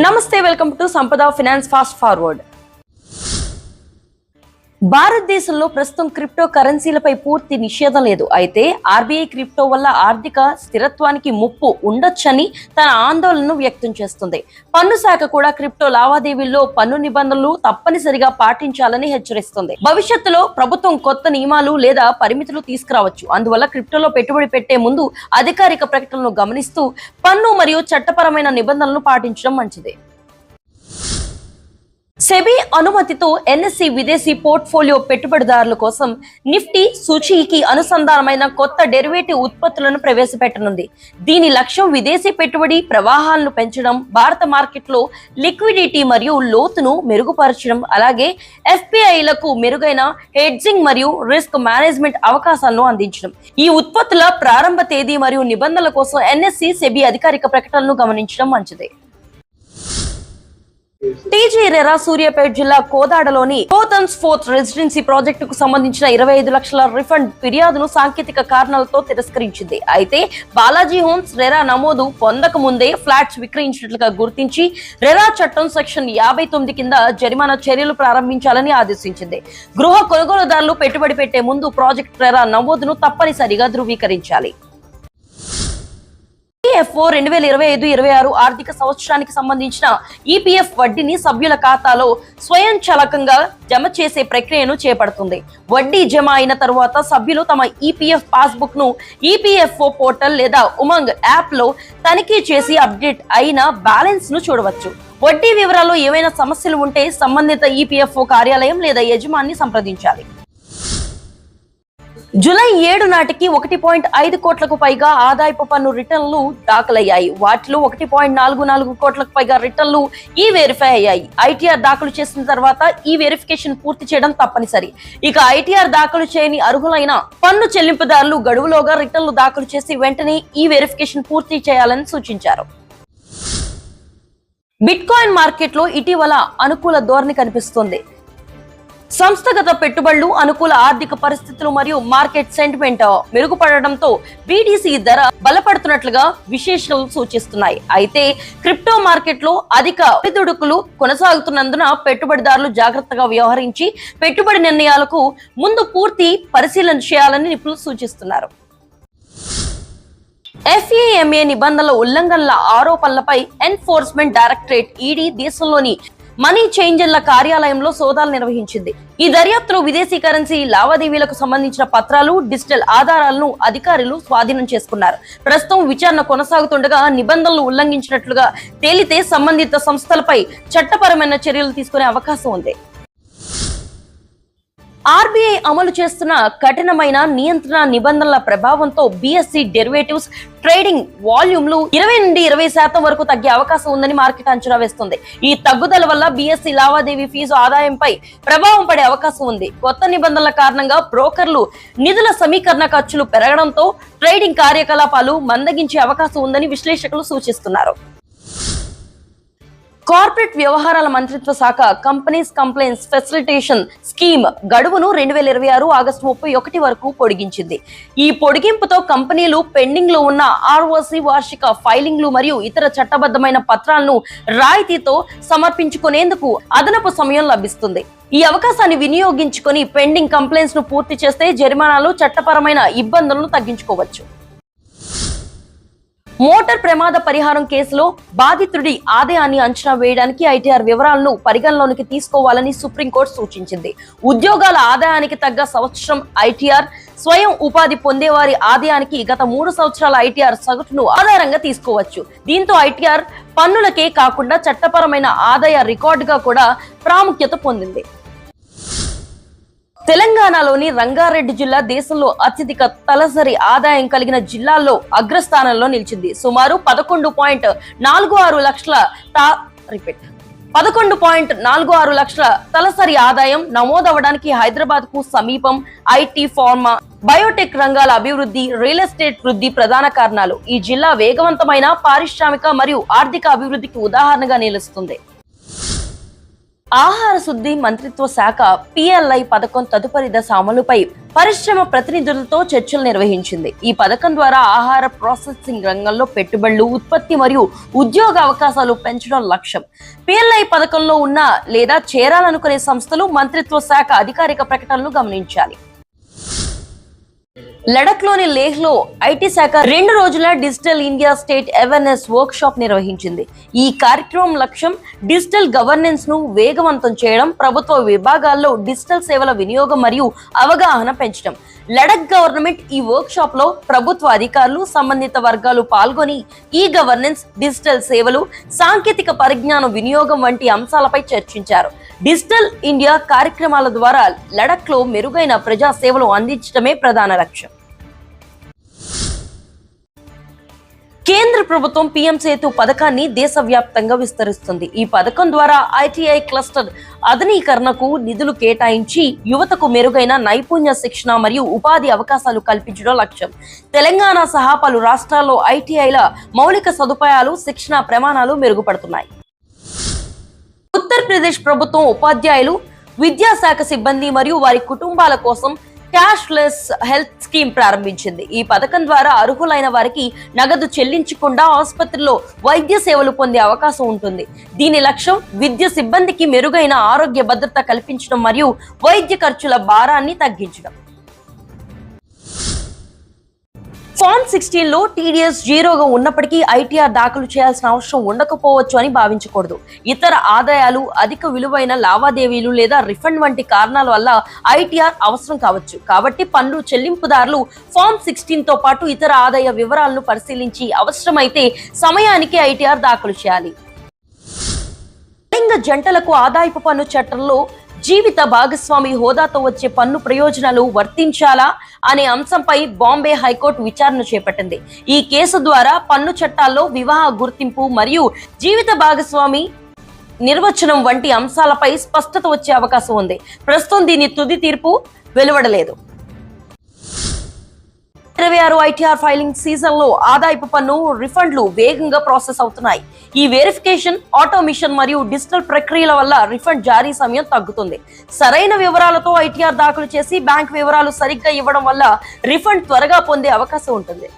నమస్తే, welcome to సంపద finance fast forward. భారతదేశంలో ప్రస్తుతం క్రిప్టో కరెన్సీలపై పూర్తి నిషేధం లేదు. అయితే ఆర్బీఐ క్రిప్టో వల్ల ఆర్థిక స్థిరత్వానికి ముప్పు ఉండొచ్చని తన ఆందోళనను వ్యక్తం చేస్తుంది. పన్ను శాఖ కూడా క్రిప్టో లావాదేవీల్లో పన్ను నిబంధనలు తప్పనిసరిగా పాటించాలని హెచ్చరిస్తుంది. భవిష్యత్తులో ప్రభుత్వం కొత్త నియమాలు లేదా పరిమితులు తీసుకురావచ్చు. అందువల్ల క్రిప్టోలో పెట్టుబడి పెట్టే ముందు అధికారిక ప్రకటనలను గమనిస్తూ పన్ను మరియు చట్టపరమైన నిబంధనలను పాటించడం మంచిది. సెబీ అనుమతితో ఎన్ఎస్సి విదేశీ పోర్ట్ఫోలియో పెట్టుబడిదారుల కోసం నిఫ్టీ సూచీకి అనుసంధానమైన కొత్త డెరివేటివ్ ఉత్పత్తులను ప్రవేశపెట్టనుంది. దీని లక్ష్యం విదేశీ పెట్టుబడి ప్రవాహాలను పెంచడం, భారత మార్కెట్లో లిక్విడిటీ మరియు లోతును మెరుగుపరచడం, అలాగే ఎఫ్పిఐలకు మెరుగైన హెడ్జింగ్ మరియు రిస్క్ మేనేజ్మెంట్ అవకాశాలను అందించడం. ఈ ఉత్పత్తుల ప్రారంభ తేదీ మరియు నిబంధనల కోసం ఎన్ఎస్సి సెబీ అధికారిక ప్రకటనను గమనించడం మంచిది. టీజీ రెరా సూర్యాపేట జిల్లా కోదాడలోని కోతన్స్ ఫోర్త్ రెసిడెన్సీ ప్రాజెక్టుకు సంబంధించిన 25 లక్షల రిఫండ్ ఫిర్యాదును సాంకేతిక కారణాలతో తిరస్కరించింది. అయితే బాలాజీ హోమ్స్ రెరా నమోదు పొందక ముందే ఫ్లాట్స్ విక్రయించినట్లుగా గుర్తించి రెరా చట్టం సెక్షన్ 59 కింద జరిమానా చర్యలు ప్రారంభించాలని ఆదేశించింది. గృహ కొనుగోలుదారులు పెట్టుబడి పెట్టే ముందు ప్రాజెక్ట్ రెరా నమోదును తప్పనిసరిగా ధృవీకరించాలి. ఈపీఎఫ్ఓ 2025-26 ఆర్థిక సంవత్సరానికి సంబంధించిన ఈపీఎఫ్ వడ్డీని సభ్యుల ఖాతాలో స్వయంచలకంగా జమ చేసే ప్రక్రియను చేపడుతుంది. వడ్డీ జమ అయిన తరువాత సభ్యులు తమ ఈపీఎఫ్ పాస్బుక్ ను ఈపీఎఫ్ఓ పోర్టల్ లేదా ఉమంగ్ యాప్ లో తనిఖీ చేసి అప్డేట్ అయిన బ్యాలెన్స్ ను చూడవచ్చు. వడ్డీ వివరాల్లో ఏవైనా సమస్యలు ఉంటే సంబంధిత ఈపీఎఫ్ఓ కార్యాలయం లేదా యజమాని సంప్రదించాలి. జూలై 7 నాటికి 1.5 కోట్లకు పైగా ఆదాయపు పన్ను రిటర్న్లు దాఖలయ్యాయి. వాటిలో 1.44 కోట్లకు పైగా రిటర్న్లు ఈ వెరిఫై అయ్యాయి. ఐటీఆర్ దాఖలు చేసిన తర్వాత ఈ వెరిఫికేషన్ పూర్తి చేయడం తప్పనిసరి. ఇక ఐటీఆర్ దాఖలు చేయని అర్హులైన పన్ను చెల్లింపుదారులు గడువులోగా రిటర్న్లు దాఖలు చేసి వెంటనే ఈ వెరిఫికేషన్ పూర్తి చేయాలని సూచించారు. బిట్కాయిన్ మార్కెట్ లో ఇటీవల అనుకూల ధోరణి కనిపిస్తుంది. సంస్థగత పెట్టుబడులు, అనుకూల ఆర్థిక పరిస్థితులు మరియు మార్కెట్ సెంటిమెంట్ మెరుగుపడడంతో బీటీసీ ధర బలపడుతున్నట్లుగా విశ్లేషణలు సూచిస్తున్నాయి. అయితే క్రిప్టో మార్కెట్ లో అధిక ఒడిదుడుకులు కొనసాగుతున్నందున పెట్టుబడిదారులు జాగ్రత్తగా వ్యవహరించి పెట్టుబడి నిర్ణయాలకు ముందు పూర్తి పరిశీలన చేయాలని నిపుణులు సూచిస్తున్నారు. ఎఫ్ఏఎంఏ నిబంధనల ఉల్లంఘనల ఆరోపణలపై ఎన్ఫోర్స్మెంట్ డైరెక్టరేట్ ఈడీ దేశంలోని మనీ చేంజర్ల కార్యాలయంలో సోదాలు నిర్వహించింది. ఈ దర్యాప్తులో విదేశీ కరెన్సీ లావాదేవీలకు సంబంధించిన పత్రాలు, డిజిటల్ ఆధారాలను అధికారులు స్వాధీనం చేసుకున్నారు. ప్రస్తుతం విచారణ కొనసాగుతుండగా నిబంధనలు ఉల్లంఘించినట్లుగా తేలితే సంబంధిత సంస్థలపై చట్టపరమైన చర్యలు తీసుకునే అవకాశం ఉంది. ఆర్బీఐ అమలు చేస్తున్న కఠినమైన నియంత్రణ నిబంధనల ప్రభావంతో బీఎస్సీ డెరివేటివ్స్ ట్రేడింగ్ వాల్యూమ్లు 20-20% వరకు తగ్గే అవకాశం ఉందని మార్కెట్ అంచనా వేస్తుంది. ఈ తగ్గుదల వల్ల బీఎస్సీ లావాదేవీ ఫీజు ఆదాయంపై ప్రభావం పడే అవకాశం ఉంది. కొత్త నిబంధనల కారణంగా బ్రోకర్లు నిధుల సమీకరణ ఖర్చులు పెరగడంతో ట్రేడింగ్ కార్యకలాపాలు మందగించే అవకాశం ఉందని విశ్లేషకులు సూచిస్తున్నారు. కార్పొరేట్ వ్యవహారాల మంత్రిత్వ శాఖ కంపెనీస్ కంప్లైంట్స్ ఫెసిలిటేషన్ స్కీమ్ గడువును 2026 ఆగస్టు 31 వరకు పొడిగించింది. ఈ పొడిగింపుతో కంపెనీలు పెండింగ్ లో ఉన్న ఆర్ఓసి వార్షిక ఫైలింగ్లు మరియు ఇతర చట్టబద్ధమైన పత్రాలను రాయితీతో సమర్పించుకునేందుకు అదనపు సమయం లభిస్తుంది. ఈ అవకాశాన్ని వినియోగించుకొని పెండింగ్ కంప్లైంట్స్ ను పూర్తి చేస్తే జరిమానాలు, చట్టపరమైన ఇబ్బందులను తగ్గించుకోవచ్చు. మోటార్ ప్రమాద పరిహారం కేసులో బాధితుడి ఆదాయాన్ని అంచనా వేయడానికి ఐటీఆర్ వివరాలను పరిగణలోనికి తీసుకోవాలని సుప్రీంకోర్టు సూచించింది. ఉద్యోగాల ఆదాయానికి తగ్గ సంవత్సరం ఐటీఆర్, స్వయం ఉపాధి పొందేవారి ఆదాయానికి గత 3 సంవత్సరాల ఐటీఆర్ సగటును ఆధారంగా తీసుకోవచ్చు. దీంతో ఐటీఆర్ పన్నులకే కాకుండా చట్టపరమైన ఆదాయ రికార్డుగా కూడా ప్రాముఖ్యత పొందింది. తెలంగాణలోని రంగారెడ్డి జిల్లా దేశంలో అత్యధిక తలసరి ఆదాయం కలిగిన జిల్లాల్లో అగ్రస్థానంలో నిలిచింది. సుమారు 11.46 లక్షల తలసరి ఆదాయం నమోదవడానికి హైదరాబాద్ కు సమీపం. ఐటీ, ఫార్మా, బయోటెక్ రంగాల అభివృద్ధి, రియల్ ఎస్టేట్ వృద్ధి ప్రధాన కారణాలు. ఈ జిల్లా వేగవంతమైన పారిశ్రామిక మరియు ఆర్థిక అభివృద్ధికి ఉదాహరణగా నిలుస్తుంది. ఆహార శుద్ధి మంత్రిత్వ శాఖ పిఎల్ఐ పథకం తదుపరి దశ అమలుపై పరిశ్రమ ప్రతినిధులతో చర్చలు నిర్వహించింది. ఈ పథకం ద్వారా ఆహార ప్రాసెసింగ్ రంగంలో పెట్టుబడులు, ఉత్పత్తి మరియు ఉద్యోగ అవకాశాలు పెంచడం లక్ష్యం. పిఎల్ఐ పథకంలో ఉన్న లేదా చేరాలనుకునే సంస్థలు మంత్రిత్వ శాఖ అధికారిక ప్రకటనలు గమనించాలి. లడక్ లోని లేహ్ లో ఐటీ శాఖ 2 రోజుల digital India state awareness work shop నిర్వహించింది. ఈ కార్యక్రమం లక్ష్యం డిజిటల్ గవర్నెన్స్ ను వేగవంతం చేయడం, ప్రభుత్వ విభాగాల్లో డిజిటల్ సేవల వినియోగం మరియు అవగాహన పెంచడం. లడక్ గవర్నమెంట్ ఈ వర్క్ షాప్ లో ప్రభుత్వ అధికారులు, సంబంధిత వర్గాలు పాల్గొని ఈ గవర్నెన్స్, డిజిటల్ సేవలు, సాంకేతిక పరిజ్ఞానం వినియోగం వంటి అంశాలపై చర్చించారు. డిజిటల్ ఇండియా కార్యక్రమాల ద్వారా లడక్ లో మెరుగైన ప్రజా సేవలు అందించడమే ప్రధాన లక్ష్యం. కేంద్ర ప్రభుత్వం పీఎం సేతు పథకాన్ని దేశవ్యాప్తంగా విస్తరిస్తుంది. ఈ పథకం ద్వారా ఐటీఐ క్లస్టర్ ఆధునీకరణకు నిధులు కేటాయించి యువతకు మెరుగైన నైపుణ్య శిక్షణ మరియు ఉపాధి అవకాశాలు కల్పించడం లక్ష్యం. తెలంగాణ సహా పలు రాష్ట్రాల్లో ఐటీఐల మౌలిక సదుపాయాలు, శిక్షణ ప్రమాణాలు మెరుగుపడుతున్నాయి. ఉత్తరప్రదేశ్ ప్రభుత్వం ఉపాధ్యాయులు, విద్యాశాఖ సిబ్బంది మరియు వారి కుటుంబాల కోసం క్యాష్ లెస్ హెల్త్ స్కీమ్ ప్రారంభించింది. ఈ పథకం ద్వారా అర్హులైన వారికి నగదు చెల్లించకుండా ఆసుపత్రిలో వైద్య సేవలు పొందే అవకాశం ఉంటుంది. దీని లక్ష్యం విద్య సిబ్బందికి మెరుగైన ఆరోగ్య భద్రత కల్పించడం మరియు వైద్య ఖర్చుల భారాన్ని తగ్గించడం. ఫార్మ్ 16 లో టీడీఎస్ 0గా ఉన్నప్పటికీ ఐటీఆర్ దాఖలు చేయాల్సిన అవసరం ఉండకపోవచ్చు అని భావించకూడదు. ఇతర ఆదాయాలు, అధిక విలువైన లావాదేవీలు లేదా రిఫండ్ వంటి కారణాల వల్ల ఐటీఆర్ అవసరం కావచ్చు. కాబట్టి పన్ను చెల్లింపుదారులు ఫార్మ్ 16తో పాటు ఇతర ఆదాయ వివరాలను పరిశీలించి అవసరమైతే సమయానికి ఐటీఆర్ దాఖలు చేయాలి. లింగ జంటలకు ఆదాయపు పన్ను చట్టంలో జీవిత భాగస్వామి హోదాతో వచ్చే పన్ను ప్రయోజనాలు వర్తించాలా అనే అంశంపై బాంబే హైకోర్టు విచారణ చేపట్టింది. ఈ కేసు ద్వారా పన్ను చట్టాల్లో వివాహ గుర్తింపు మరియు జీవిత భాగస్వామి నిర్వచనం వంటి అంశాలపై స్పష్టత వచ్చే అవకాశం ఉంది. ప్రస్తుతం దీని తుది తీర్పు వెలువడలేదు. 26 ఐటీఆర్ ఫైలింగ్ సీజన్ లో ఆదాయపు పన్ను రిఫండ్లు వేగంగా ప్రాసెస్ అవుతున్నాయి. ఈ వెరిఫికేషన్, ఆటోమేషన్ మరియు డిజిటల్ ప్రక్రియల వల్ల రిఫండ్ జారీ సమయం తగ్గుతుంది. సరైన వివరాలతో ఐటీఆర్ దాఖలు చేసి బ్యాంక్ వివరాలు సరిగ్గా ఇవ్వడం వల్ల రిఫండ్ త్వరగా పొందే అవకాశం ఉంటుంది.